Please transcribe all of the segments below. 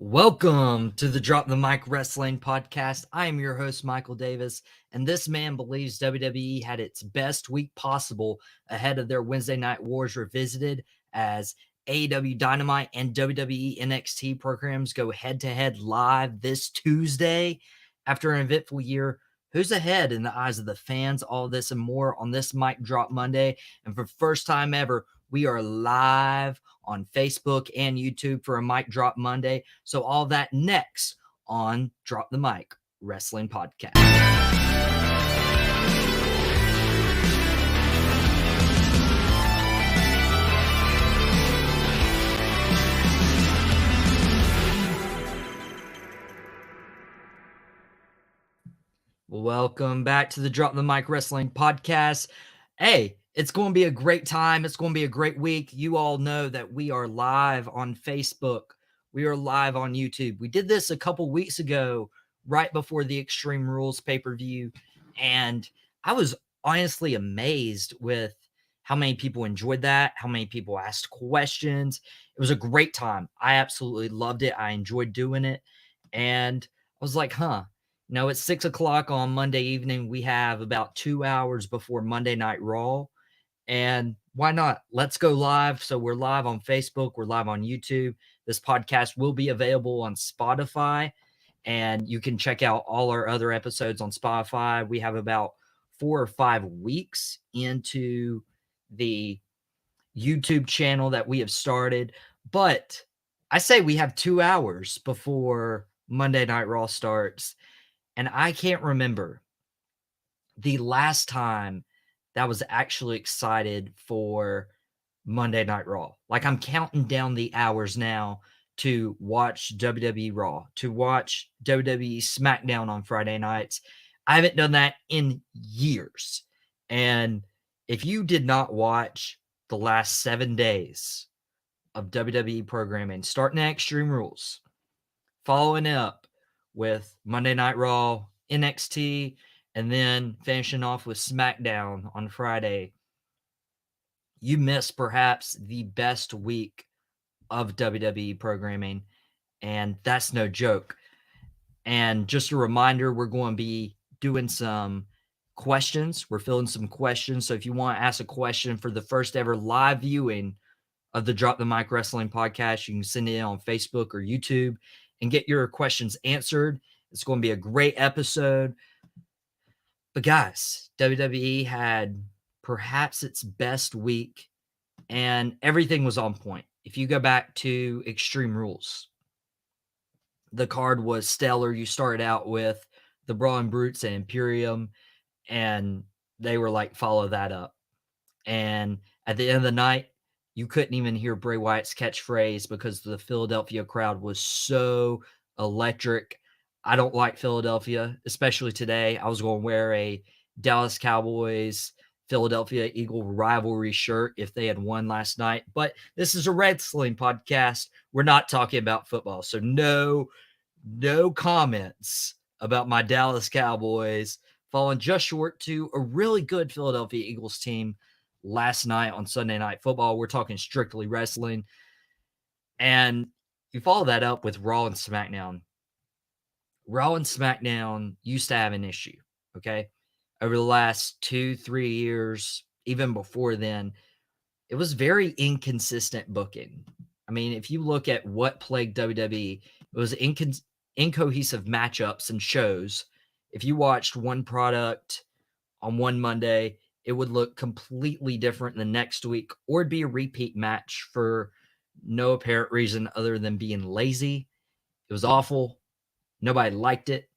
Welcome to the Drop the Mic Wrestling Podcast. I am your host, Michael Davis, and this man believes WWE had its best week possible ahead of their Wednesday Night Wars Revisited as AEW Dynamite and WWE NXT programs go head-to-head live this Tuesday. After an eventful year, who's ahead in the eyes of the fans? All this and more on this Mic Drop Monday. And for the first time ever, we are live on Facebook and YouTube for a Mic Drop Monday. So all that next on Drop the Mic Wrestling Podcast. Welcome back to the Drop the Mic Wrestling Podcast. Hey, it's going to be a great time. It's going to be a great week. You all know that we are live on Facebook. We are live on YouTube. We did this a couple weeks ago, right before the Extreme Rules pay-per-view, and I was honestly amazed with how many people enjoyed that, how many people asked questions. It was a great time. I absolutely loved it. I enjoyed doing it, and I was like, No, it's 6 o'clock on Monday evening. We have about 2 hours before Monday Night Raw. And why not? Let's go live. So we're live on Facebook. We're live on YouTube. This podcast will be available on Spotify. And you can check out all our other episodes on Spotify. We have about 4 or 5 weeks into the YouTube channel that we have started. But I say we have 2 hours before Monday Night Raw starts. And I can't remember the last time that I was actually excited for Monday Night Raw. Like, I'm counting down the hours now to watch WWE Raw, to watch WWE SmackDown on Friday nights. I haven't done that in years. And if you did not watch the last 7 days of WWE programming, starting at Extreme Rules, following up with Monday Night Raw, NXT, and then finishing off with SmackDown on Friday, you missed perhaps the best week of WWE programming, and that's no joke. And just a reminder, we're going to be doing some questions. We're filling some questions. So if you want to ask a question for the first ever live viewing of the Drop the Mic Wrestling Podcast, you can send it in on Facebook or YouTube and get your questions answered. It's going to be a great episode. But guys, WWE had perhaps its best week, and everything was on point. If you go back to Extreme Rules, the card was stellar. You started out with the Brawling Brutes and Imperium, and they were like, follow that up. And at the end of the night, you couldn't even hear Bray Wyatt's catchphrase because the Philadelphia crowd was so electric. I don't like Philadelphia, especially today. I was going to wear a Dallas Cowboys Philadelphia Eagle rivalry shirt if they had won last night. But this is a wrestling podcast. We're not talking about football. So no comments about my Dallas Cowboys falling just short to a really good Philadelphia Eagles team last night on Sunday Night Football. We're talking strictly wrestling. And you follow that up with Raw and SmackDown. Raw and SmackDown used to have an issue, okay? Over the last 2-3 years, even before then, it was very inconsistent booking. I mean, if you look at what plagued WWE, it was incohesive matchups and shows. If you watched one product on one Monday, it would look completely different the next week, or it'd be a repeat match for no apparent reason other than being lazy. It was awful. Nobody liked it.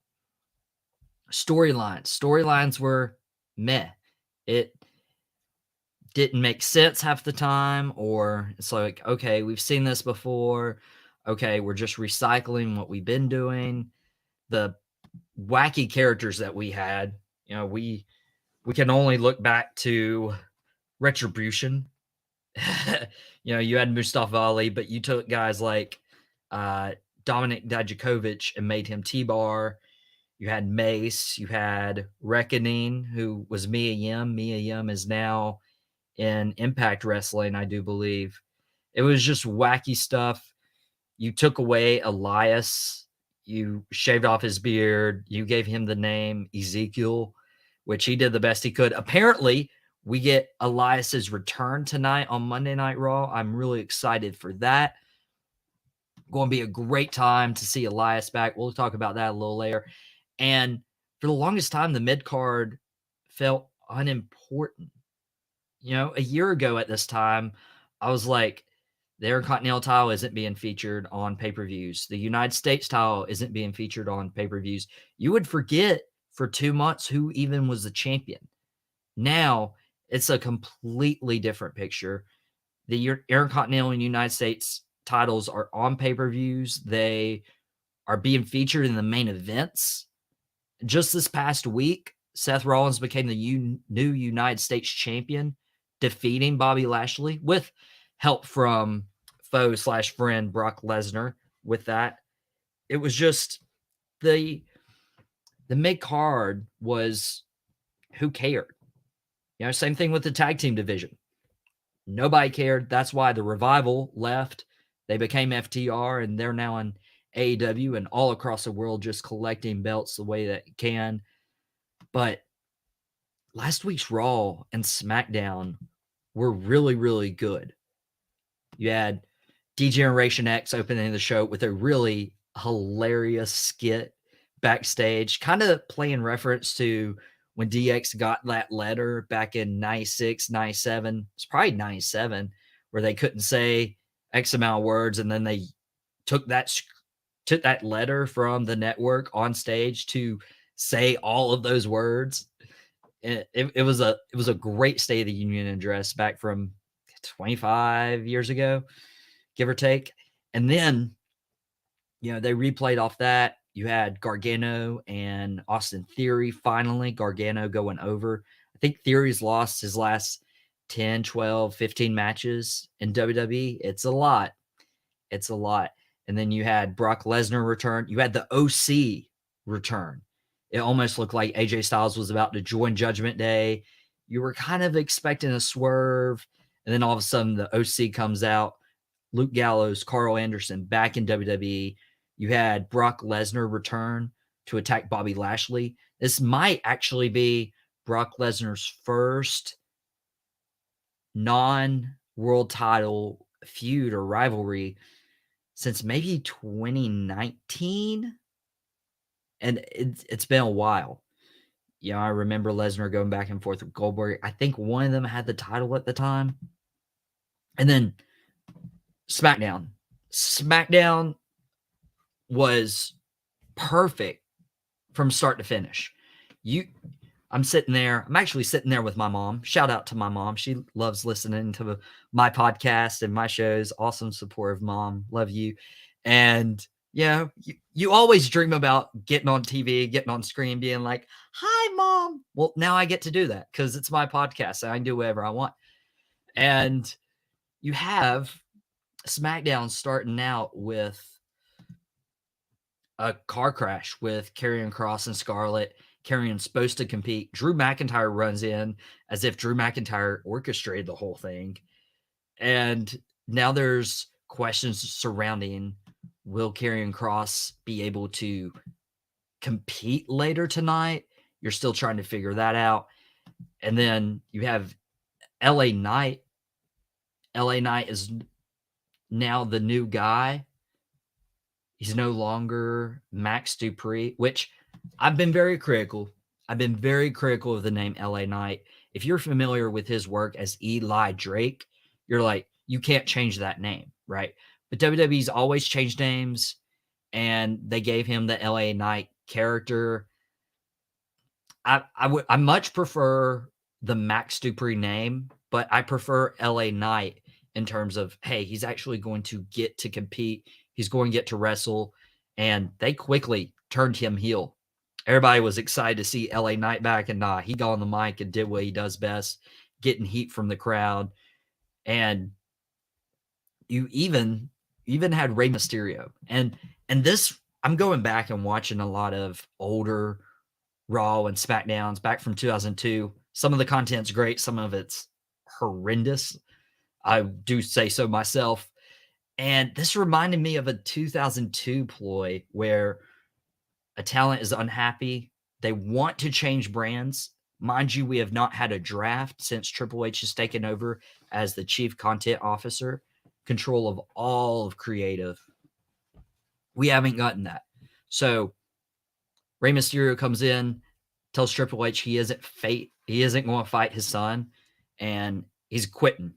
Storylines were meh. It didn't make sense half the time, or it's like, okay, we've seen this before. Okay, we're just recycling what we've been doing. The wacky characters that we had, we can only look back to Retribution. You had Mustafa Ali, but you took guys like Dominic Dijakovic and made him T-Bar. You had Mace. You had Reckoning, who was Mia Yim. Mia Yim is now in Impact Wrestling, I do believe. It was just wacky stuff. You took away Elias, you shaved off his beard, you gave him the name Ezekiel, which he did the best he could. Apparently, we get Elias's return tonight on Monday Night Raw. I'm really excited for that. Going to be a great time to see Elias back. We'll talk about that a little later. And for the longest time, the mid card felt unimportant. You know, a year ago at this time, I was like, the Intercontinental title isn't being featured on pay-per-views. The United States title isn't being featured on pay-per-views. You would forget for 2 months who even was the champion. Now, it's a completely different picture. The Intercontinental and United States titles are on pay-per-views. They are being featured in the main events. Just this past week, Seth Rollins became the new United States champion, defeating Bobby Lashley with help from foe/friend Brock Lesnar with that. It was just the mid card was who cared? You know, same thing with the tag team division. Nobody cared. That's why the Revival left. They became FTR, and they're now in AEW and all across the world just collecting belts the way that it can. But last week's Raw and SmackDown were really, really good. You had D-Generation X opening the show with a really hilarious skit backstage, kind of playing reference to when DX got that letter back in 96, 97. It's probably 97, where they couldn't say X amount of words, and then they took that letter from the network on stage to say all of those words. It was a great State of the Union address back from 25 years ago, give or take. And then, you know, they replayed off that. You had Gargano and Austin Theory finally, Gargano going over. I think Theory's lost his last 10, 12, 15 matches in WWE. It's a lot. It's a lot. And then you had Brock Lesnar return. You had the OC return. It almost looked like AJ Styles was about to join Judgment Day. You were kind of expecting a swerve. And then all of a sudden, the OC comes out. Luke Gallows, Carl Anderson back in WWE. You had Brock Lesnar return to attack Bobby Lashley. This might actually be Brock Lesnar's first non-world title feud or rivalry since maybe 2019. And it's been a while. You know, I remember Lesnar going back and forth with Goldberg. I think one of them had the title at the time. And then SmackDown. SmackDown was perfect from start to finish. I'm sitting there. I'm actually sitting there with my mom. Shout out to my mom. She loves listening to my podcast and my shows. Awesome, supportive mom. Love you. And you know, you always dream about getting on TV, getting on screen, being like, "Hi, Mom." Well, now I get to do that because it's my podcast. So I can do whatever I want. And you have SmackDown starting out with a car crash with Karrion Kross and Scarlett. Karrion's supposed to compete. Drew McIntyre runs in as if Drew McIntyre orchestrated the whole thing. And now there's questions surrounding, will Karrion Kross be able to compete later tonight? You're still trying to figure that out. And then you have LA Knight. LA Knight is now the new guy. He's no longer Max Dupree, which I've been very critical. I've been very critical of the name LA Knight. If you're familiar with his work as Eli Drake, you're like, you can't change that name, right? But WWE's always changed names, and they gave him the LA Knight character. I much prefer the Max Dupree name, but I prefer LA Knight in terms of, hey, he's actually going to get to compete. He's going to get to wrestle. And they quickly turned him heel. Everybody was excited to see LA Knight back, and he got on the mic and did what he does best, getting heat from the crowd. And you even had Rey Mysterio. And this, I'm going back and watching a lot of older Raw and SmackDowns back from 2002. Some of the content's great. Some of it's horrendous. I do say so myself. And this reminded me of a 2002 ploy where a talent is unhappy. They want to change brands. Mind you, we have not had a draft since Triple H has taken over as the chief content officer, control of all of creative. We haven't gotten that. So Rey Mysterio comes in, tells Triple H he isn't going to fight his son, and he's quitting,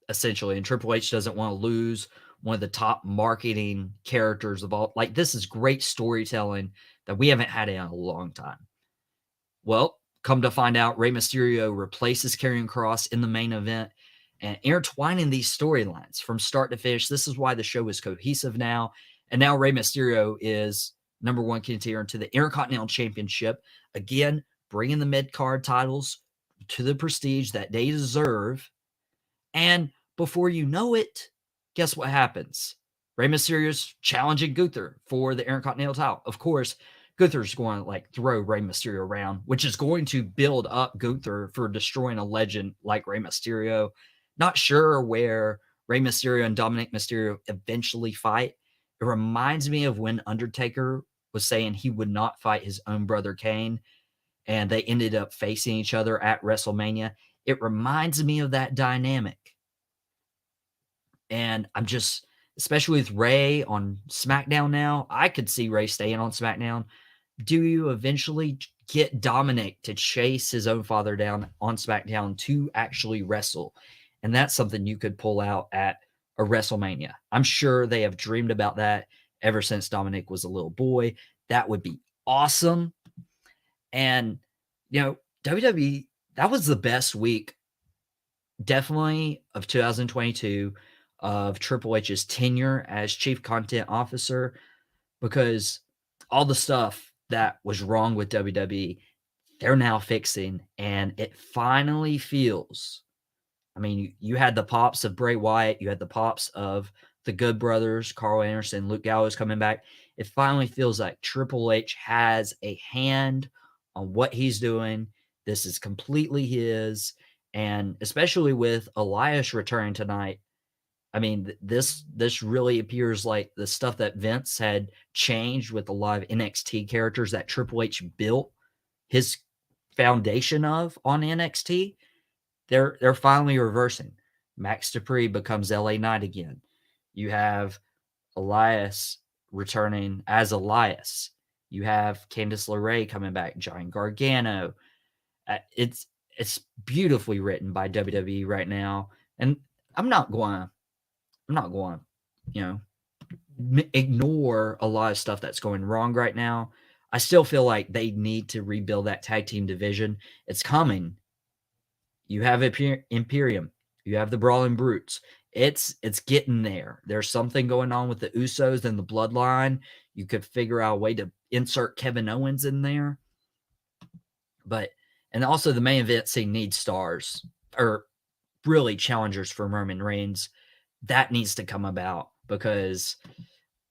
essentially. And Triple H doesn't want to lose one of the top marketing characters of all. Like, this is great storytelling that we haven't had in a long time. Well, come to find out, Rey Mysterio replaces Karrion Kross in the main event and intertwining these storylines from start to finish. This is why the show is cohesive now. And now Rey Mysterio is number one contender to the Intercontinental Championship. Again, bringing the mid-card titles to the prestige that they deserve. And before you know it, guess what happens? Rey Mysterio's challenging Gunther for the Intercontinental title. Of course, Gunther's going to throw Rey Mysterio around, which is going to build up Gunther for destroying a legend like Rey Mysterio. Not sure where Rey Mysterio and Dominic Mysterio eventually fight. It reminds me of when Undertaker was saying he would not fight his own brother Kane, and they ended up facing each other at WrestleMania. It reminds me of that dynamic. And I'm just, especially with Rey on SmackDown now, I could see Rey staying on SmackDown. Do you eventually get Dominic to chase his own father down on SmackDown to actually wrestle? And that's something you could pull out at a WrestleMania. I'm sure they have dreamed about that ever since Dominic was a little boy. That would be awesome. And, WWE, that was the best week, definitely, of 2022 of Triple H's tenure as chief content officer, because all the stuff that was wrong with WWE, they're now fixing, and it finally feels, I mean, you had the pops of Bray Wyatt, you had the pops of the Good Brothers, Carl Anderson, Luke Gallows coming back. It finally feels like Triple H has a hand on what he's doing. This is completely his, and especially with Elias returning tonight, I mean, this really appears like the stuff that Vince had changed with a lot of NXT characters that Triple H built his foundation of on NXT. They're finally reversing. Max Dupree becomes LA Knight again. You have Elias returning as Elias. You have Candice LeRae coming back, Johnny Gargano. It's beautifully written by WWE right now, and I'm not going to, ignore a lot of stuff that's going wrong right now. I still feel like they need to rebuild that tag team division. It's coming. You have Imperium. You have the Brawling Brutes. It's getting there. There's something going on with the Usos and the Bloodline. You could figure out a way to insert Kevin Owens in there. And also the main event scene needs stars, or really challengers for Roman Reigns. That needs to come about, because,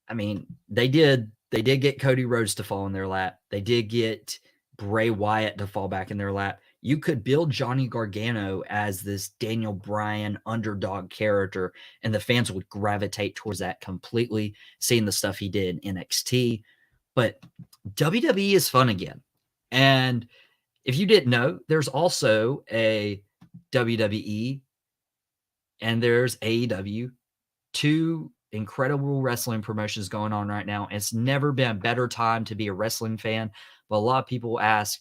I mean, they did get Cody Rhodes to fall in their lap. They did get Bray Wyatt to fall back in their lap. You could build Johnny Gargano as this Daniel Bryan underdog character, and the fans would gravitate towards that completely, seeing the stuff he did in NXT. But WWE is fun again. And if you didn't know, there's also a WWE and there's AEW, two incredible wrestling promotions going on right now. And it's never been a better time to be a wrestling fan. But a lot of people ask,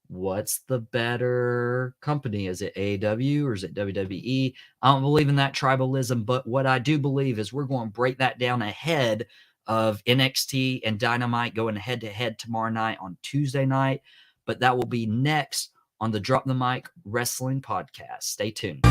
what's the better company? Is it AEW or is it WWE? I don't believe in that tribalism, but what I do believe is we're going to break that down ahead of NXT and Dynamite going head to head tomorrow night on Tuesday night. But that will be next on the Drop the Mic Wrestling Podcast. Stay tuned.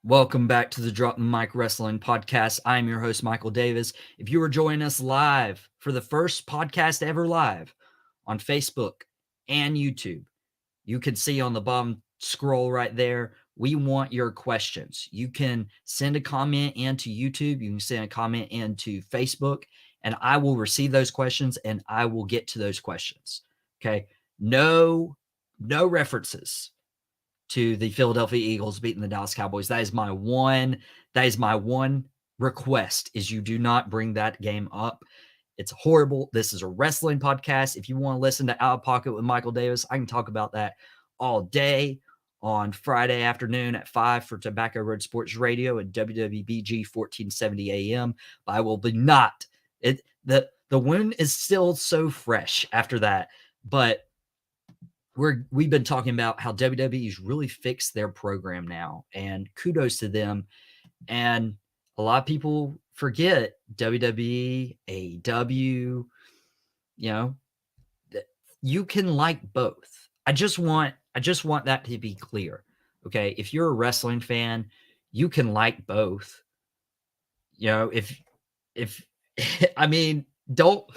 Welcome back to the Drop the Mic Wrestling Podcast. I'm your host, Michael Davis. If you are joining us live for the first podcast ever live on Facebook and YouTube, you can see on the bottom scroll right there, we want your questions. You can send a comment into YouTube. You can send a comment into Facebook. and I will receive those questions and I will get to those questions. Okay. No references to the Philadelphia Eagles beating the Dallas Cowboys. That is my one request, is you do not bring that game up. It's horrible. This is a wrestling podcast. If you want to listen to Out of Pocket with Michael Davis, I can talk about that all day on Friday afternoon at 5 for Tobacco Road Sports Radio and WWBG 1470 AM. But I will be not. The wound is still so fresh after that. But we've been talking about how WWE's really fixed their program now, and kudos to them. And a lot of people forget WWE, AEW, you can like both. I just want that to be clear. Okay. If you're a wrestling fan, you can like both. If I mean, don't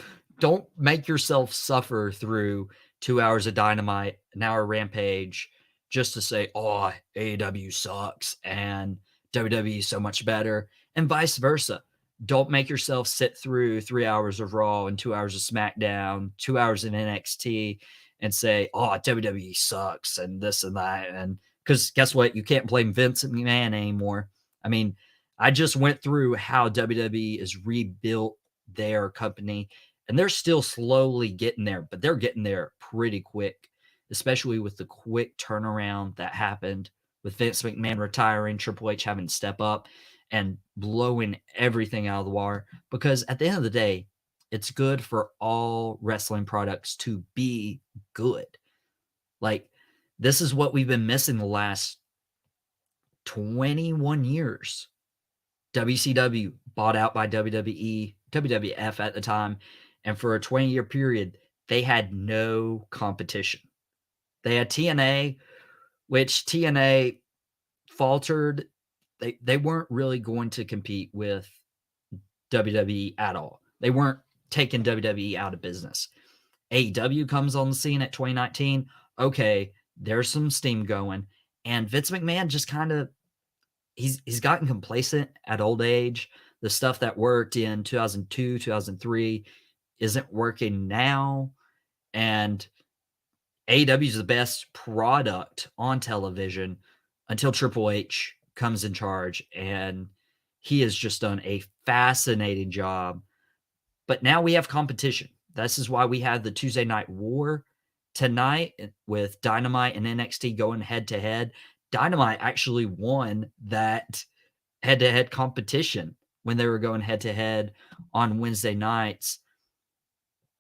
make yourself suffer through 2 hours of Dynamite, an hour Rampage, just to say, oh, AEW sucks and WWE is so much better, and vice versa. Don't make yourself sit through 3 hours of Raw and 2 hours of SmackDown, 2 hours in NXT, and say, oh, WWE sucks and this and that. And because guess what? You can't blame Vince McMahon anymore. I mean, I just went through how WWE has rebuilt their company, and they're still slowly getting there, but they're getting there pretty quick, especially with the quick turnaround that happened with Vince McMahon retiring, Triple H having to step up and blowing everything out of the water. Because at the end of the day, it's good for all wrestling products to be good. Like, this is what we've been missing the last 21 years. WCW bought out by WWE, WWF at the time, and for a 20-year period, they had no competition. They had TNA, which TNA faltered. They weren't really going to compete with WWE at all. They weren't taking WWE out of business. AEW comes on the scene at 2019. Okay, there's some steam going, and Vince McMahon just kind of he's gotten complacent at old age. The stuff that worked in 2002, 2003 isn't working now, and AEW is the best product on television until Triple H comes in charge, and he has just done a fascinating job. But now we have competition. This is why we have the Tuesday Night War tonight with Dynamite and NXT going head to head. Dynamite actually won that head-to-head competition when they were going head-to-head on Wednesday nights.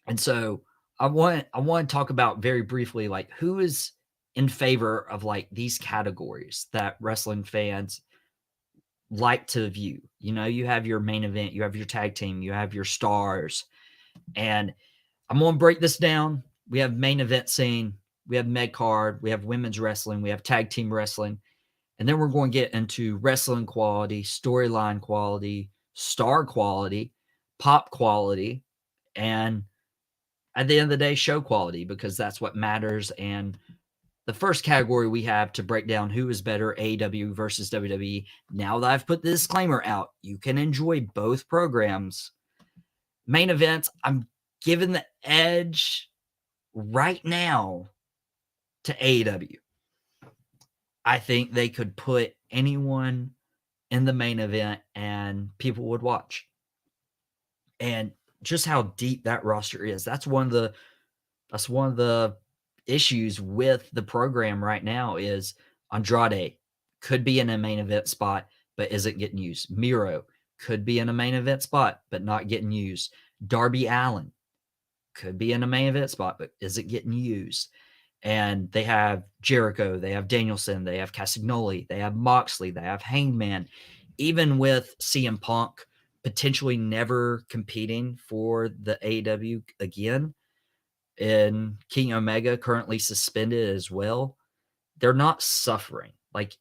And so I want to talk about very briefly, like, who is in favor of like these categories that wrestling fans like to view. You have your main event, you have your tag team, you have your stars, and I'm going to break this down. We have main event scene, we have med card, we have women's wrestling, we have tag team wrestling, and then we're going to get into wrestling quality, storyline quality, star quality, pop quality, and at the end of the day, show quality, because that's what matters. And the first category we have to break down who is better, AEW versus WWE. Now that I've put the disclaimer out, you can enjoy both programs. Main events, I'm giving the edge right now to AEW. I think they could put anyone in the main event and people would watch. And just how deep that roster is, that's one of the issues with the program right now is Andrade could be in a main event spot, but isn't getting used. Miro could be in a main event spot, but not getting used. Darby Allin could be in a main event spot, but isn't getting used. And they have Jericho, they have Danielson, they have Castagnoli, they have Moxley, they have Hangman. Even with CM Punk potentially never competing for the AEW again, and King Omega currently suspended as well, they're not suffering. Like,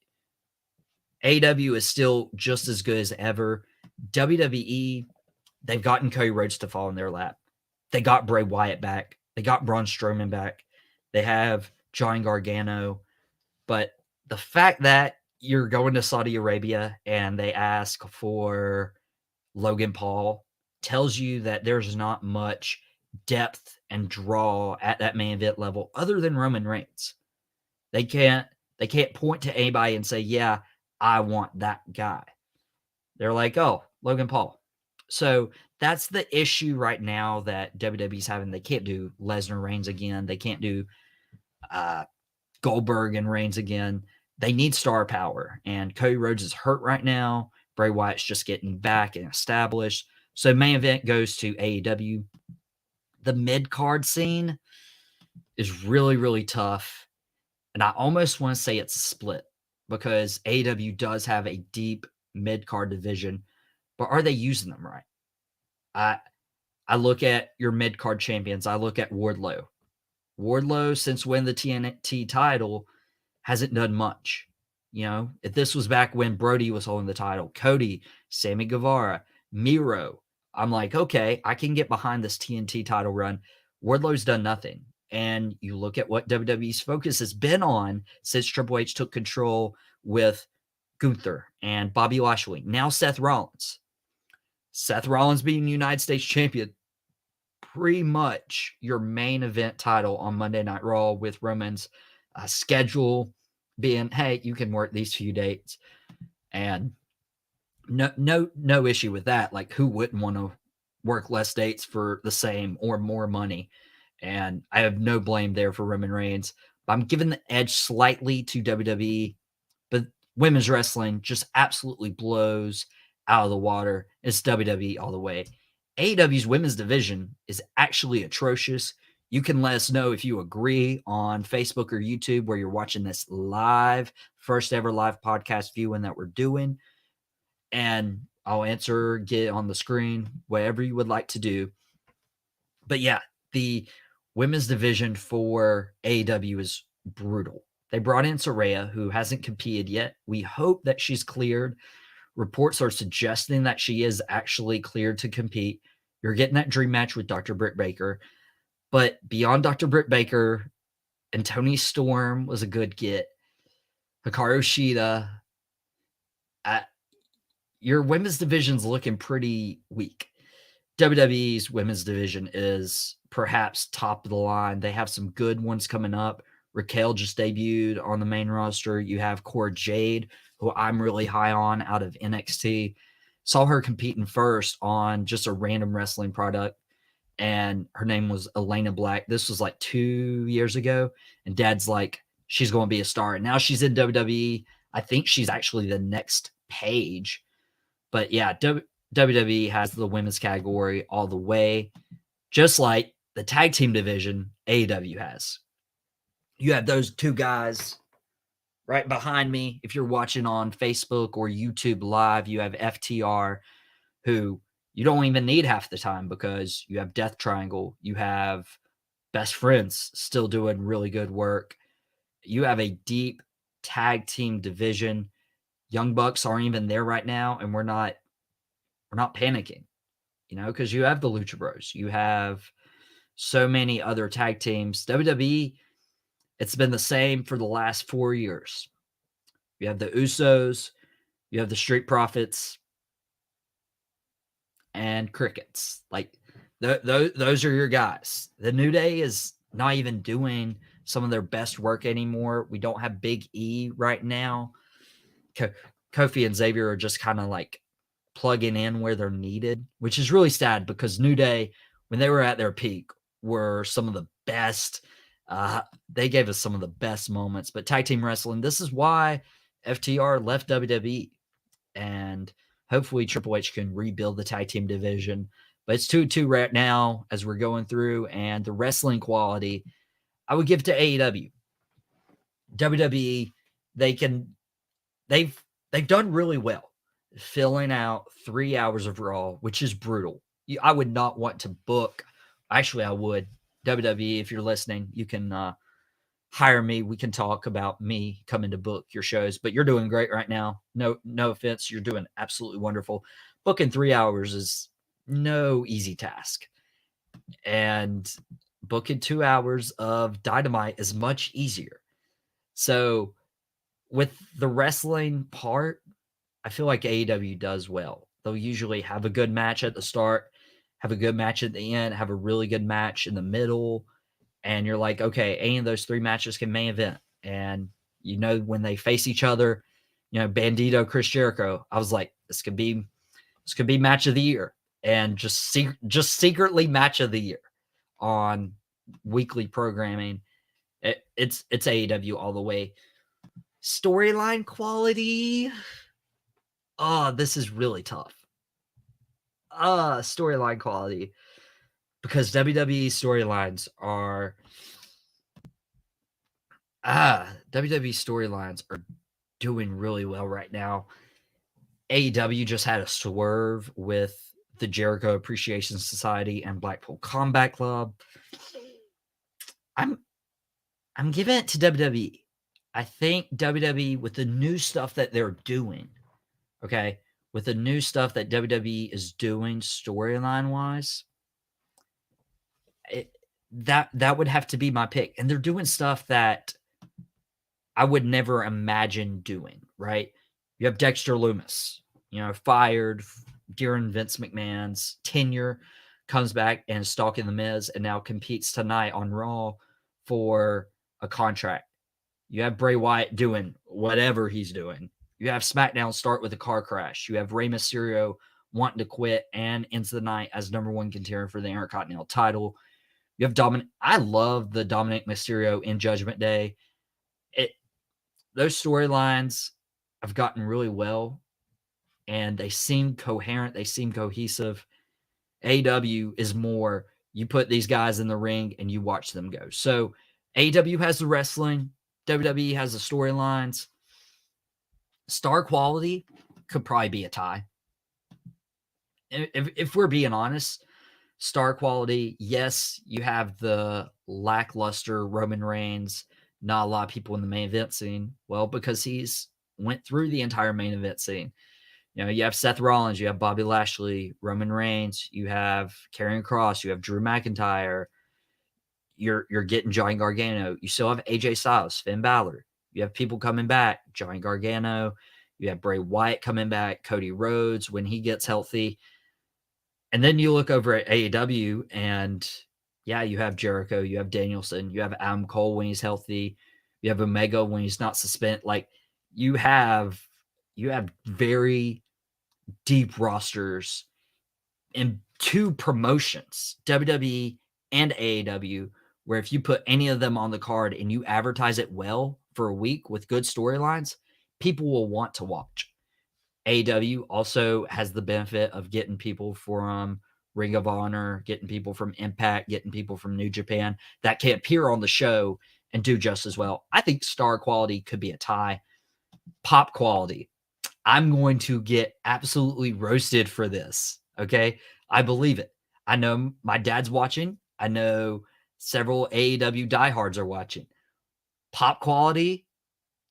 AEW is still just as good as ever. WWE, they've gotten Cody Rhodes to fall in their lap. They got Bray Wyatt back. They got Braun Strowman back. They have Johnny Gargano. But the fact that you're going to Saudi Arabia and they ask for Logan Paul tells you that there's not much depth and draw at that main event level other than Roman Reigns. They can't point to anybody and say, yeah, I want that guy. They're like, oh, Logan Paul. So that's the issue right now that WWE's having. They can't do Lesnar Reigns again. They can't do Goldberg and Reigns again. They need star power. And Cody Rhodes is hurt right now. Bray Wyatt's just getting back and established. So main event goes to AEW. The mid-card scene is really, really tough. And I almost want to say it's a split because AEW does have a deep mid-card division, but are they using them right? I look at your mid-card champions. I look at Wardlow. Wardlow, since winning the TNT title, hasn't done much. You know, if this was back when Brody was holding the title, Cody, Sammy Guevara, Miro, I'm like, okay, I can get behind this TNT title run. Wardlow's done nothing. And you look at what WWE's focus has been on since Triple H took control with Gunther and Bobby Lashley. Now Seth Rollins. Seth Rollins being United States champion, pretty much your main event title on Monday Night Raw, with Roman's schedule being, hey, you can work these few dates. And no issue with that. Like, who wouldn't want to work less dates for the same or more money? And I have no blame there for Roman Reigns. But I'm giving the edge slightly to WWE. But women's wrestling just absolutely blows out of the water. It's WWE all the way. AEW's women's division is actually atrocious. You can let us know if you agree on Facebook or YouTube where you're watching this live, first ever live podcast viewing that we're doing. And I'll answer, get on the screen, whatever you would like to do. But yeah, the women's division for AEW is brutal. They brought in Saraya, who hasn't competed yet. We hope that she's cleared. Reports are suggesting that she is actually cleared to compete. You're getting that dream match with Dr. Britt Baker. But beyond Dr. Britt Baker, and Toni Storm was a good get. Hikaru Shida. Your women's division's looking pretty weak. WWE's women's division is perhaps top of the line. They have some good ones coming up. Raquel just debuted on the main roster. You have Cora Jade, who I'm really high on out of NXT. Saw her competing first on just a random wrestling product, and her name was Elena Black. This was like 2 years ago, and Dad's like, she's going to be a star. And now she's in WWE. I think she's actually the next Paige. But yeah, WWE has the women's category all the way, just like the tag team division AEW has. You have those two guys right behind me. If you're watching on Facebook or YouTube Live, you have FTR, who you don't even need half the time because you have Death Triangle. You have Best Friends still doing really good work. You have a deep tag team division. Young Bucks aren't even there right now, and we're not panicking, you know, because you have the Lucha Bros. You have so many other tag teams. WWE, it's been the same for the last 4 years. You have the Usos, you have the Street Profits, and Crickets. Like, those are your guys. The New Day is not even doing some of their best work anymore. We don't have Big E right now. Kofi and Xavier are just kind of like plugging in where they're needed, which is really sad because New Day, when they were at their peak, were some of the best. They gave us some of the best moments. But tag team wrestling, this is why FTR left WWE. And hopefully Triple H can rebuild the tag team division. But it's 2-2 right now as we're going through. And the wrestling quality, I would give to AEW. WWE, they've done really well filling out 3 hours of Raw, which is brutal. I would not want to book. Actually, I would. WWE, if you're listening, you can hire me. We can talk about me coming to book your shows. But you're doing great right now. No offense. You're doing absolutely wonderful. Booking 3 hours is no easy task. And booking 2 hours of Dynamite is much easier. So with the wrestling part, I feel like AEW does well. They'll usually have a good match at the start. have a good match at the end, have a really good match in the middle, and you're like, okay, any of those 3 matches can main event. And when they face each other, Bandito, Chris Jericho, I was like, this could be match of the year, and just secretly match of the year on weekly programming. It's AEW all the way. Storyline quality. Oh, this is really tough. Storyline quality, because WWE storylines are doing really well right now. AEW just had a swerve with the Jericho Appreciation Society and Blackpool Combat Club. I'm giving it to WWE. I think WWE, with the new stuff that they're doing, okay, with the new stuff that WWE is doing storyline wise, that would have to be my pick. And they're doing stuff that I would never imagine doing, right? You have Dexter Lumis, fired during Vince McMahon's tenure, comes back and is stalking The Miz, and now competes tonight on Raw for a contract. You have Bray Wyatt doing whatever he's doing. You have SmackDown start with a car crash. You have Rey Mysterio wanting to quit and ends the night as number 1 contender for the Intercontinental title. You have Dominic. I love the Dominic Mysterio in Judgment Day. Those storylines have gotten really well, and they seem coherent. They seem cohesive. AEW is more, you put these guys in the ring and you watch them go. So AEW has the wrestling. WWE has the storylines. Star quality could probably be a tie. If we're being honest, star quality, yes, you have the lackluster Roman Reigns, not a lot of people in the main event scene. Well, because he's went through the entire main event scene. You have Seth Rollins, you have Bobby Lashley, Roman Reigns, you have Karrion Kross, you have Drew McIntyre. You're getting Johnny Gargano. You still have AJ Styles, Finn Balor. You have people coming back, Johnny Gargano. You have Bray Wyatt coming back, Cody Rhodes when he gets healthy. And then you look over at AEW, and you have Jericho, you have Danielson, you have Adam Cole when he's healthy, you have Omega when he's not suspended. Like, you have very deep rosters in 2 promotions, WWE and AEW, where if you put any of them on the card and you advertise it well for a week with good storylines, people will want to watch. AEW also has the benefit of getting people from Ring of Honor, getting people from Impact, getting people from New Japan that can appear on the show and do just as well. I think star quality could be a tie. Pop quality, I'm going to get absolutely roasted for this, okay? I believe it. I know my dad's watching. I know several AEW diehards are watching. Pop quality,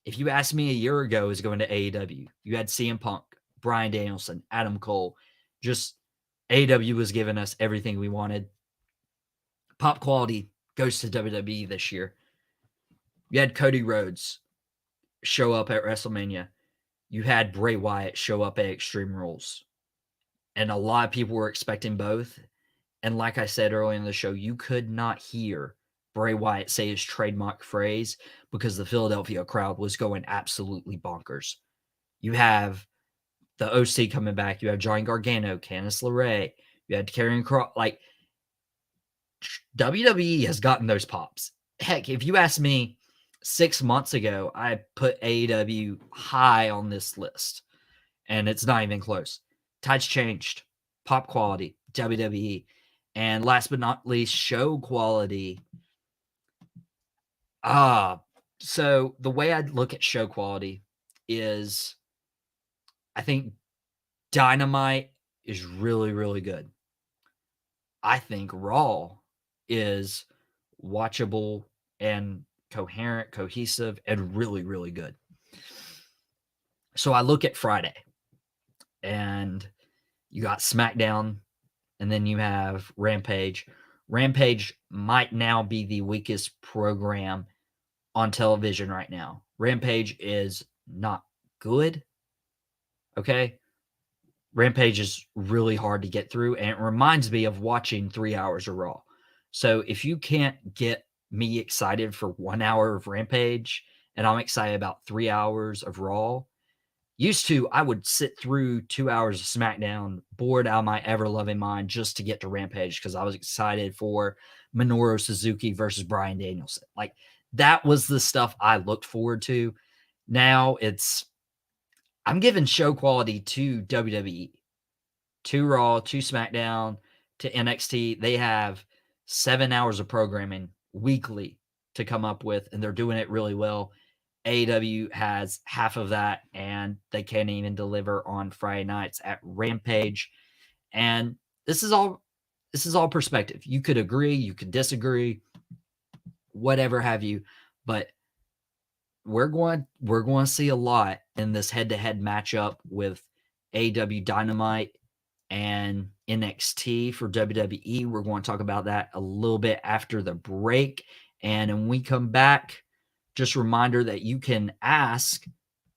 if you asked me a year ago, is going to AEW. You had CM Punk, Bryan Danielson, Adam Cole. Just AEW was giving us everything we wanted. Pop quality goes to WWE this year. You had Cody Rhodes show up at WrestleMania. You had Bray Wyatt show up at Extreme Rules. And a lot of people were expecting both. And like I said earlier in the show, you could not hear Bray Wyatt say his trademark phrase because the Philadelphia crowd was going absolutely bonkers. You have the OC coming back. You have Johnny Gargano, Candice LeRae. You had Karrion Kross. Like, WWE has gotten those pops. Heck, if you asked me 6 months ago, I put AEW high on this list, and it's not even close. Tides changed. Pop quality, WWE. And last but not least, show quality. So the way I look at show quality is, I think Dynamite is really, really good. I think Raw is watchable and coherent, cohesive, and really, really good. So I look at Friday, and you got SmackDown, and then you have Rampage. Rampage might now be the weakest program on television right now. Rampage is not good. Okay. Rampage is really hard to get through, and it reminds me of watching 3 hours of Raw. So if you can't get me excited for 1 hour of Rampage, and I'm excited about 3 hours of Raw, used to, I would sit through 2 hours of SmackDown, bored out of my ever-loving mind just to get to Rampage because I was excited for Minoru Suzuki versus Bryan Danielson. Like, that was the stuff I looked forward to. Now I'm giving show quality to WWE, to Raw, to SmackDown, to NXT. They have 7 hours of programming weekly to come up with, and they're doing it really well. AEW has half of that, and they can't even deliver on Friday nights at Rampage. And this is all perspective. You could agree, you could disagree, whatever have you, but we're going to see a lot in this head-to-head matchup with AEW Dynamite and NXT for WWE. We're going to talk about that a little bit after the break. And when we come back, just a reminder that you can ask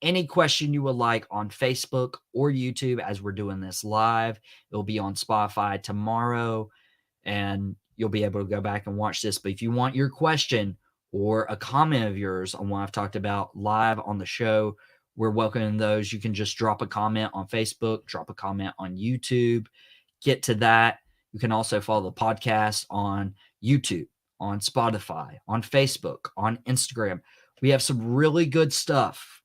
any question you would like on Facebook or YouTube as we're doing this live. It'll be on Spotify tomorrow, and you'll be able to go back and watch this. But if you want your question or a comment of yours on what I've talked about live on the show, we're welcoming those. You can just drop a comment on Facebook, drop a comment on YouTube, get to that. You can also follow the podcast on YouTube, on Spotify, on Facebook, on Instagram. We have some really good stuff,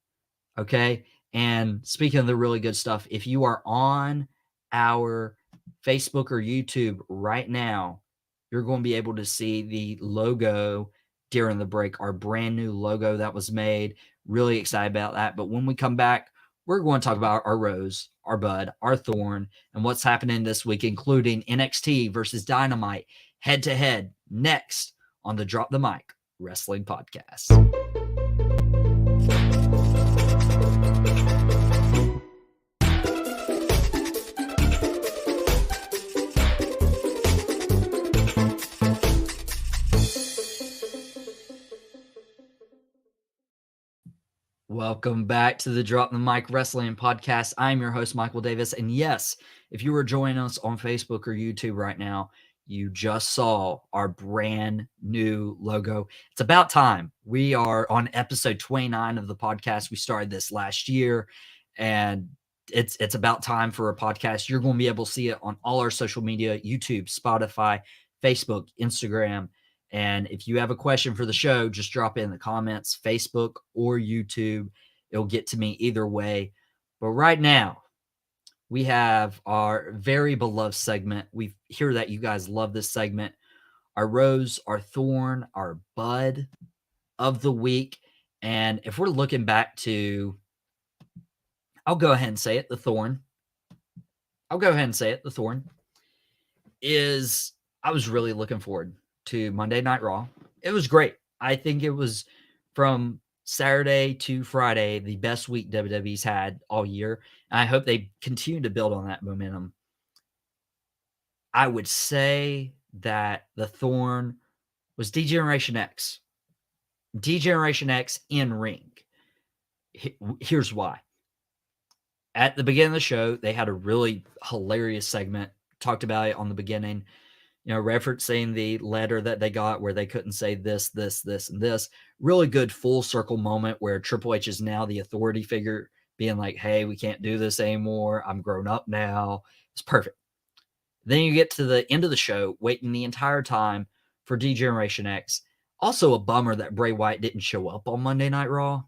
okay? And speaking of the really good stuff, if you are on our Facebook or YouTube right now, you're going to be able to see the logo during the break, our brand new logo that was made. Really excited about that. But when we come back, we're going to talk about our rose, our bud, our thorn, and what's happening this week, including NXT versus Dynamite head to head next on the Drop the Mic Wrestling Podcast. Welcome back to the Drop the Mic Wrestling Podcast. I'm your host, Michael Davis. And yes, if you were joining us on Facebook or YouTube right now, you just saw our brand new logo. It's about time. We are on episode 29 of the podcast. We started this last year, and it's about time for a podcast. You're going to be able to see it on all our social media, YouTube, Spotify, Facebook, Instagram. And if you have a question for the show, just drop it in the comments, Facebook or YouTube. It'll get to me either way. But right now, we have our very beloved segment. We hear that you guys love this segment. Our rose, our thorn, our bud of the week. And if we're looking back to, I'll go ahead and say it, the thorn. The thorn is, I was really looking forward to Monday Night Raw. It was great. I think it was, from Saturday to Friday, the best week WWE's had all year. And I hope they continue to build on that momentum. I would say that the thorn was D-Generation X. D-Generation X in ring. Here's why. At the beginning of the show, they had a really hilarious segment. Talked about it on the beginning. Referencing the letter that they got where they couldn't say this, this, this, and this. Really good full circle moment where Triple H is now the authority figure, being like, hey, we can't do this anymore. I'm grown up now. It's perfect. Then you get to the end of the show, waiting the entire time for D-Generation X. Also a bummer that Bray Wyatt didn't show up on Monday Night Raw.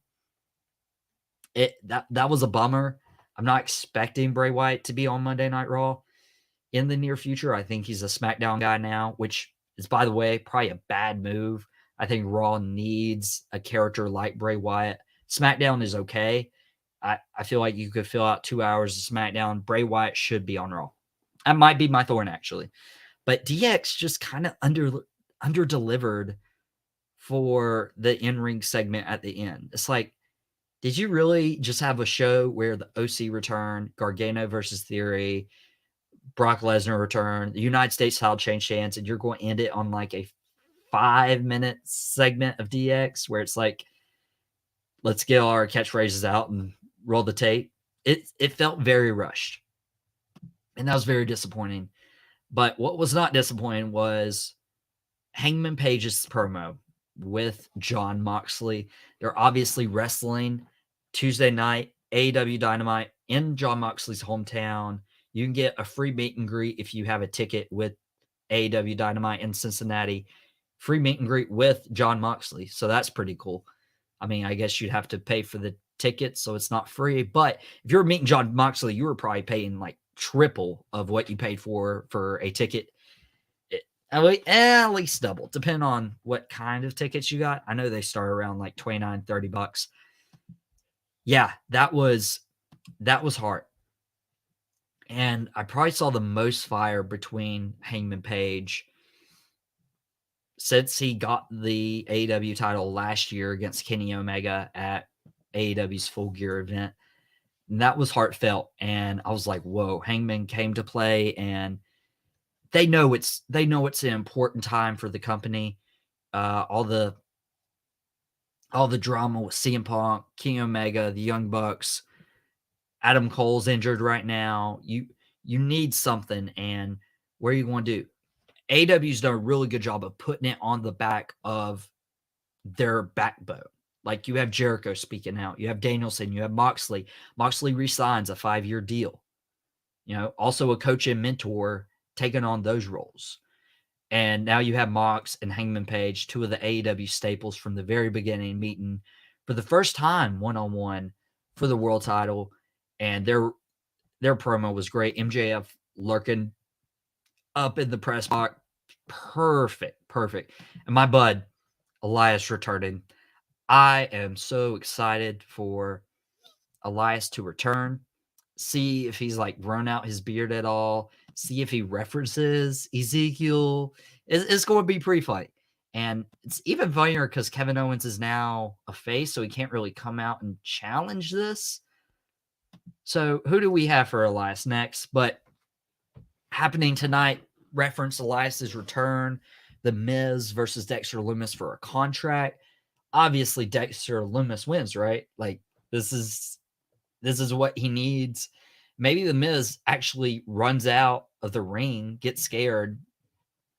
That was a bummer. I'm not expecting Bray Wyatt to be on Monday Night Raw in the near future. I think he's a SmackDown guy now, which is, by the way, probably a bad move. I think Raw needs a character like Bray Wyatt. SmackDown is okay. I feel like you could fill out 2 hours of SmackDown. Bray Wyatt should be on Raw. That might be my thorn, actually. But DX just kind of under-delivered for the in-ring segment at the end. It's like, did you really just have a show where the OC returned, Gargano versus Theory, Brock Lesnar return, the United States title change hands, and you're going to end it on like a 5-minute segment of DX where it's like, let's get all our catchphrases out and roll the tape? It felt very rushed. and that was very disappointing. But what was not disappointing was Hangman Page's promo with Jon Moxley. They're obviously wrestling Tuesday night, AEW Dynamite in Jon Moxley's hometown. You can get a free meet and greet if you have a ticket with AEW Dynamite in Cincinnati. Free meet and greet with Jon Moxley. So that's pretty cool. I mean, I guess you'd have to pay for the ticket, so it's not free. But if you're meeting Jon Moxley, you were probably paying like triple of what you paid for a ticket. At least double, depending on what kind of tickets you got. I know they start around like $29-$30. Yeah, that was hard. And I probably saw the most fire between Hangman Page since he got the AEW title last year against Kenny Omega at AEW's Full Gear event. And that was heartfelt. And I was like, whoa, Hangman came to play, and they know it's an important time for the company. All the drama with CM Punk, Kenny Omega, the Young Bucks, Adam Cole's injured right now. You need something, and what are you going to do? AEW's done a really good job of putting it on the back of their backbone. Like, you have Jericho speaking out, you have Danielson, you have Moxley. Moxley resigns a 5-year deal. Also a coach and mentor taking on those roles. And now you have Mox and Hangman Page, two of the AEW staples from the very beginning, meeting for the first time one-on-one for the world title. And their promo was great. MJF lurking up in the press box. Perfect. And my bud, Elias, returning. I am so excited for Elias to return. See if he's like grown out his beard at all. See if he references Ezekiel. It's going to be pre-fight. And it's even funnier because Kevin Owens is now a face, so he can't really come out and challenge this. So who do we have for Elias next? But happening tonight, reference Elias's return. The Miz versus Dexter Lumis for a contract. Obviously, Dexter Lumis wins, right? Like, this is what he needs. Maybe the Miz actually runs out of the ring, gets scared,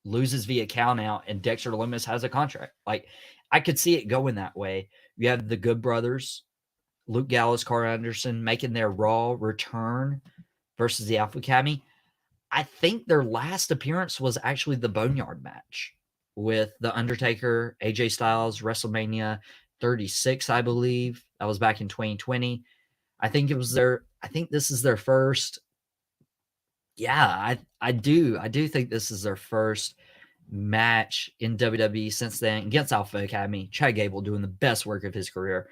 loses via count out, and Dexter Lumis has a contract. Like, I could see it going that way. You have the Good Brothers, Luke Gallows, Carl Anderson, making their Raw return versus the Alpha Academy. I think their last appearance was actually the Boneyard match with The Undertaker, AJ Styles, WrestleMania 36, I believe. That was back in 2020. I think this is their first. Yeah, I do think this is their first match in WWE since then against Alpha Academy. Chad Gable doing the best work of his career.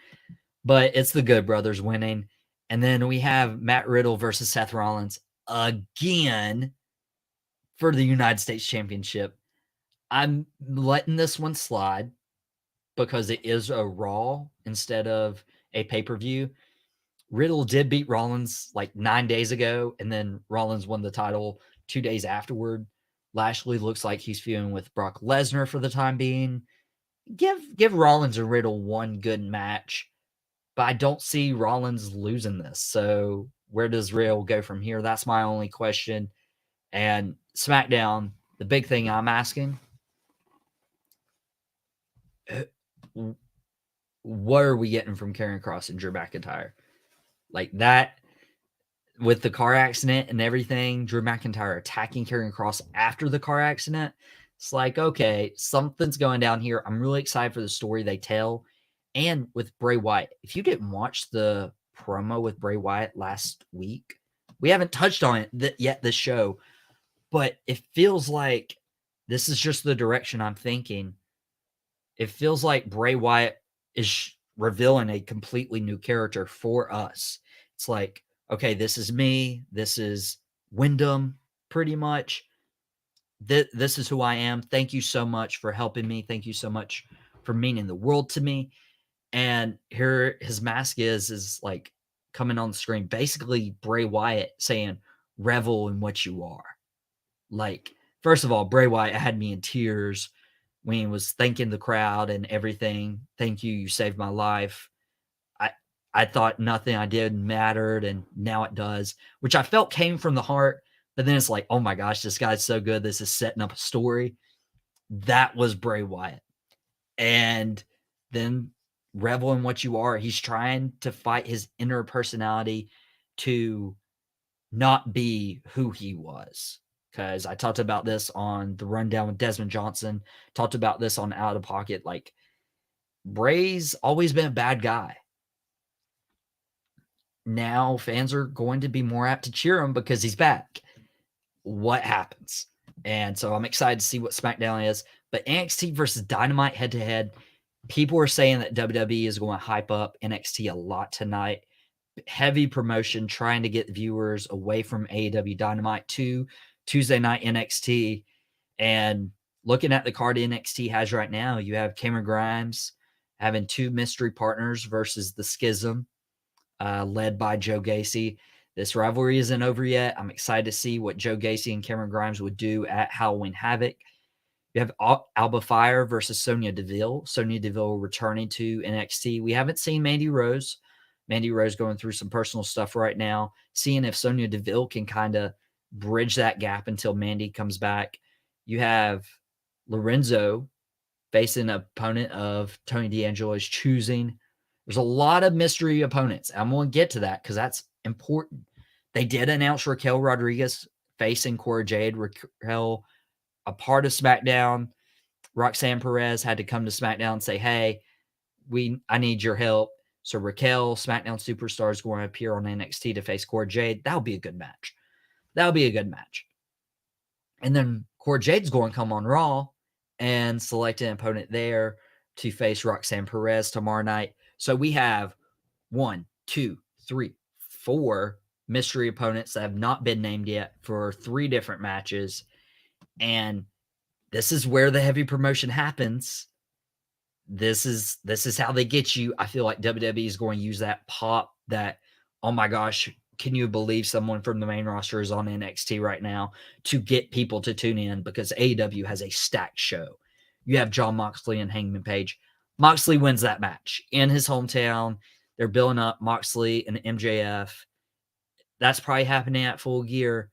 But it's the Good Brothers winning. And then we have Matt Riddle versus Seth Rollins again for the United States Championship. I'm letting this one slide because it is a Raw instead of a pay-per-view. Riddle did beat Rollins like 9 days ago, and then Rollins won the title 2 days afterward. Lashley looks like he's feuding with Brock Lesnar for the time being. Give Rollins and Riddle one good match, but I don't see Rollins losing this. So where does Riddle go from here? That's my only question. And SmackDown, the big thing I'm asking, what are we getting from Karrion Kross and Drew McIntyre? Like that, with the car accident and everything, Drew McIntyre attacking Karrion Kross after the car accident. It's like, okay, something's going down here. I'm really excited for the story they tell. And with Bray Wyatt, if you didn't watch the promo with Bray Wyatt last week, we haven't touched on it yet this show, but it feels like this is just the direction I'm thinking. It feels like Bray Wyatt is revealing a completely new character for us. It's like, okay, this is me. This is Wyndham, pretty much. This is who I am. Thank you so much for helping me. Thank you so much for meaning the world to me. And here his mask is like coming on the screen. Basically, Bray Wyatt saying, revel in what you are. Like, first of all, Bray Wyatt had me in tears when he was thanking the crowd and everything. Thank you. You saved my life. I thought nothing I did mattered, and now it does, which I felt came from the heart. But then it's like, oh my gosh, this guy's so good. This is setting up a story. That was Bray Wyatt. And then revel in what you are. He's trying to fight his inner personality to not be who he was. Because I talked about this on the rundown with Desmond Johnson, talked about this on Out of Pocket. Like, Bray's always been a bad guy. Now fans are going to be more apt to cheer him because he's back. What happens? And so I'm excited to see what SmackDown is. But NXT versus Dynamite head to head, people are saying that WWE is going to hype up NXT a lot tonight. Heavy promotion, trying to get viewers away from AEW Dynamite to Tuesday night NXT. And looking at the card NXT has right now, you have Cameron Grimes having 2 mystery partners versus the Schism, led by Joe Gacy. This rivalry isn't over yet. I'm excited to see what Joe Gacy and Cameron Grimes would do at Halloween Havoc. You have Alba Fire versus Sonya Deville. Sonya Deville returning to NXT. We haven't seen Mandy Rose. Mandy Rose going through some personal stuff right now. Seeing if Sonya Deville can kind of bridge that gap until Mandy comes back. You have Lorenzo facing an opponent of Tony D'Angelo's choosing. There's a lot of mystery opponents. I'm going to get to that because that's important. They did announce Raquel Rodriguez facing Cora Jade. Raquel, a part of SmackDown. Roxanne Perez had to come to SmackDown and say, hey, I need your help. So Raquel, SmackDown Superstar, is going to appear on NXT to face Cora Jade. That'll be a good match. And then Cora Jade's going to come on Raw and select an opponent there to face Roxanne Perez tomorrow night. So we have 1, 2, 3, 4 mystery opponents that have not been named yet for 3 different matches. And this is where the heavy promotion happens. This is how they get you. I feel like WWE is going to use that pop, that, oh my gosh, can you believe someone from the main roster is on NXT right now, to get people to tune in, because AEW has a stacked show. You have Jon Moxley and Hangman Page. Moxley wins that match in his hometown. They're building up Moxley and MJF. That's probably happening at Full Gear.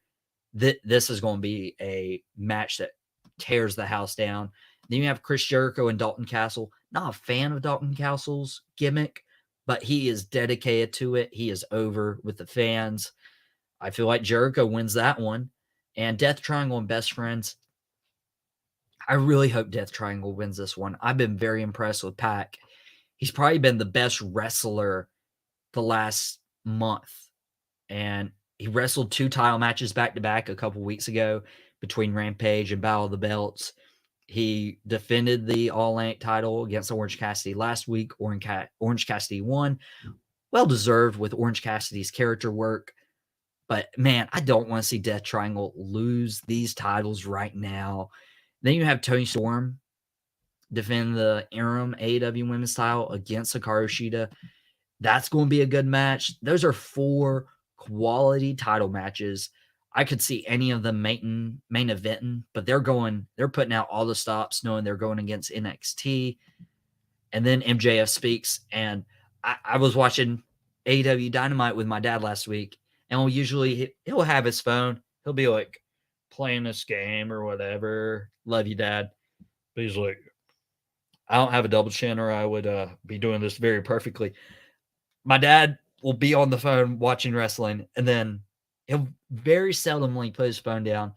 This is going to be a match that tears the house down. Then you have Chris Jericho and Dalton Castle. Not a fan of Dalton Castle's gimmick, but he is dedicated to it. He is over with the fans. I feel like Jericho wins that one. And Death Triangle and Best Friends, I really hope Death Triangle wins this one. I've been very impressed with Pac. He's probably been the best wrestler the last month. And he wrestled 2 title matches back-to-back a couple weeks ago between Rampage and Battle of the Belts. He defended the All-Atlantic title against Orange Cassidy last week. Orange Cassidy won. Well-deserved with Orange Cassidy's character work. But, man, I don't want to see Death Triangle lose these titles right now. Then you have Toni Storm defend the interim AEW women's title against Hikaru Shida. That's going to be a good match. Those are 4 quality title matches. I could see any of them main eventing, but they're putting out all the stops knowing they're going against NXT. And then MJF speaks, and I was watching AEW Dynamite with my dad last week, and he'll have his phone. He'll be like playing this game or whatever. Love you, Dad. But he's like, I don't have a double chin, or I would be doing this very perfectly. My dad will be on the phone watching wrestling, and then he'll very seldomly put his phone down.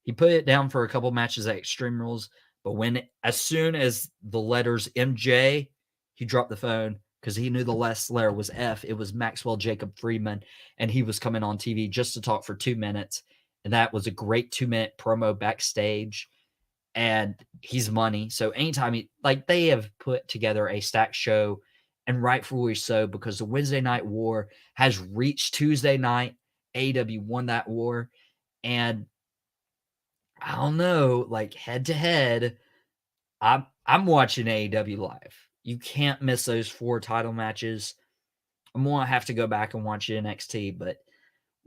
He put it down for a couple matches at Extreme Rules, but as soon as the letters MJ, he dropped the phone because he knew the last letter was F. It was Maxwell Jacob Friedman, and he was coming on TV just to talk for 2 minutes, and that was a great 2-minute promo backstage, and he's money. So anytime they have put together a stacked show, and rightfully so, because the Wednesday Night War has reached Tuesday night. AEW won that war, and I don't know, like head to head, I'm watching AEW live. You can't miss those 4 title matches. I'm gonna have to go back and watch NXT, but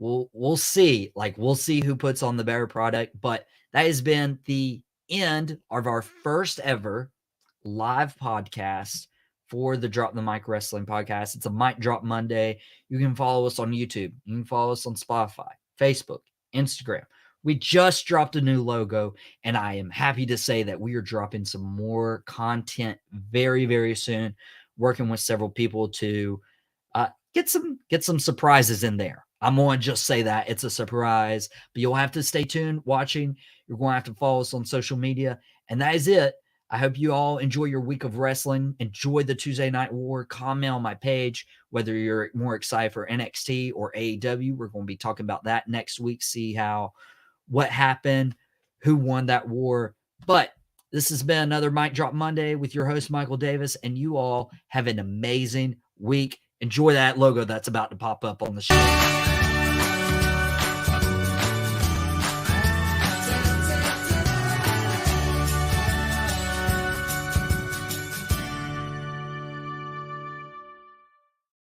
we'll see. We'll see who puts on the better product. But that has been the end of our first ever live podcast for the Drop the Mic Wrestling Podcast. It's a Mic Drop Monday. You can follow us on YouTube. You can follow us on Spotify, Facebook, Instagram. We just dropped a new logo, and I am happy to say that we are dropping some more content very, very soon, working with several people to get some surprises in there. I'm going to just say that it's a surprise, but you'll have to stay tuned watching. You're going to have to follow us on social media, and that is it. I hope you all enjoy your week of wrestling. Enjoy the Tuesday Night War. Comment on my page whether you're more excited for NXT or AEW. We're going to be talking about that next week. See what happened, who won that war. But this has been another Mic Drop Monday with your host, Michael Davis, and you all have an amazing week. Enjoy that logo that's about to pop up on the screen.